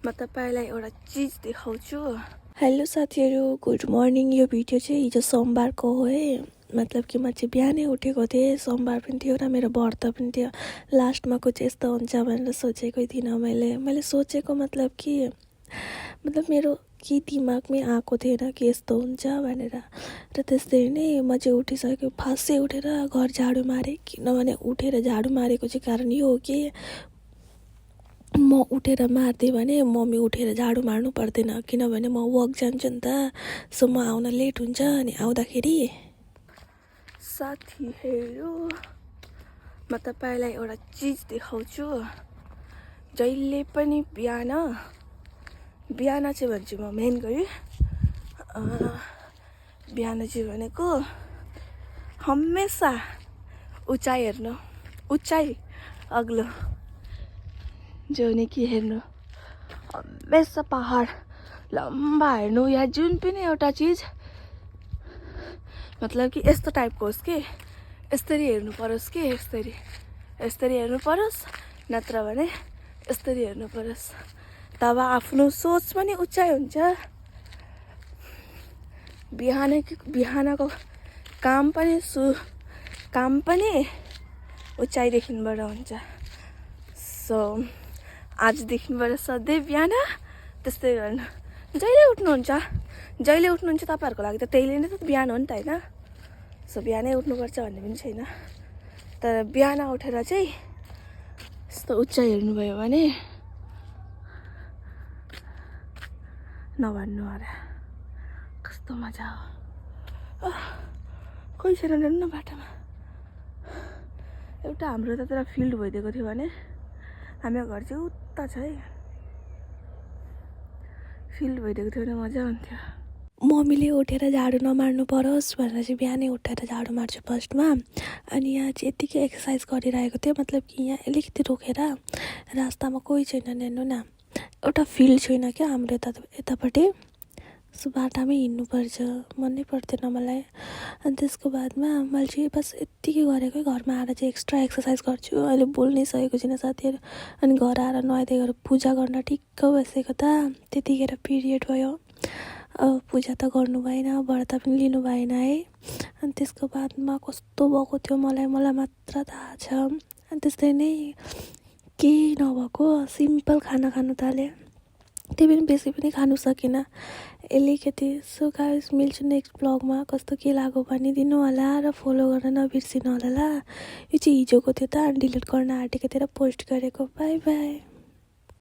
म तपाईलाई एउटा चीज देखाउँछु। हेलो साथीहरु, गुड मर्निङ। यो भिडियो चाहिँ हिजो सोमबारको हो है। मतलब कि म चाहिँ बिहानै उठेको थिएँ। सोमबार पनि थियो र मेरो व्रत पनि थियो। लास्टमा कुछ यस्तो हुन्छ भनेर सोचेकै थिइनँ मैले सोचेको मतलब मेरो के दिमागमै आएको थिएन कि यस्तो हुन्छ भनेर। र त्यसरी नै म चाहिँ उठिसक्यो। फास्टै उठेर घर झाडु मारेँ, किनभने उठेर झाडु मारेको चाहिँ कारण यो हो कि म उठेर मार्दिएँ भने मम्मी उठेर झाडु मार्नु पर्दैन, किनभने म वक जान्छु नि त। सो म आउन लेट हुन्छ। अनि आउँदाखेरि साथीहरू, म तपाईलाई एउटा चीज देखाउँछु। जहिले पनि बिहान चाहिँ भन्छु म मेन गरी बिहान चाहिँ भनेको हमेसा उचाइ हेर्नु, उचाइ अग्लो जोनी कि हेर्नु, हमेसा पहाड लम्बा हेर्नु, या जुन पनि एउटा चिज मतलब कि यस्तो टाइपको होस् कि यसरी हेर्नु परोस् कि यसरी हेर्नु परोस्, नत्र भने यसरी हेर्नु परोस्। तब आफ्नो सोच पनि उचाइ हुन्छ। बिहानको काम पनि उचाइदेखिबाट हुन्छ। सो आजदेखिबाट सधैँ बिहान त्यस्तै गर्नु। जहिले उठ्नुहुन्छ तपाईँहरूको लागि त त्यहिले नै त बिहान हो नि त, होइन? सो बिहानै उठ्नुपर्छ भन्ने पनि छैन, तर बिहान उठेर चाहिँ यस्तो उचाइ हेर्नुभयो भने नभन्नु अरे कस्तो मजा हो। कोही छैन हेर्नु न बाटोमा। एउटा हाम्रो यतातिर फिल्ड भइदिएको थियो भने हाम्रो घर चाहिँ उता छ है। फिल्ड भइदिएको थियो भने मजा हुन्थ्यो। मम्मीले उठेर झाडु नमार्नु परोस् भनेर चाहिँ बिहानै उठेर झाडु मार्छु फर्स्टमा। अनि यहाँ चाहिँ यत्तिकै एक्सर्साइज गरिरहेको थियो। मतलब कि यहाँ अलिकति रोकेर रास्तामा कोही छैन, हेर्नु न, एउटा फिल्ड छैन क्या हाम्रो यतापट्टि। सो बाटामै हिँड्नुपर्छ, मनै पर्दैन मलाई। अनि त्यसको बादमा मैले चाहिँ बस यत्तिकै गरेकै, घरमा आएर चाहिँ एक्स्ट्रा एक्सर्साइज गर्छु। अहिले बोल्नै सकेको छैन साथीहरू। अनि घर आएर नुहाइदिए गरेर पूजा गर्न ठिक्क बसेको त त्यतिखेर पिरियड भयो। अब पूजा त गर्नु भएन, व्रत पनि लिनु भएन है। अनि त्यसको बादमा कस्तो भएको थियो मलाई मात्र थाहा छ। अनि त्यस्तै नै केही नभएको सिम्पल खाना खानु थालेँ। त्यही पनि बेसी पनि खानु सकिनँ, अलिकति। सो गाइस, मिल्छु नेक्स्ट ब्लगमा। कस्तो के लाग्यो भनिदिनु होला र फलो गर्न नबिर्सिनु होला ल। यो चाहिँ हिजोको थियो त, डिलिट गर्न आँटेको थिएँ र पोस्ट गरेको। By by.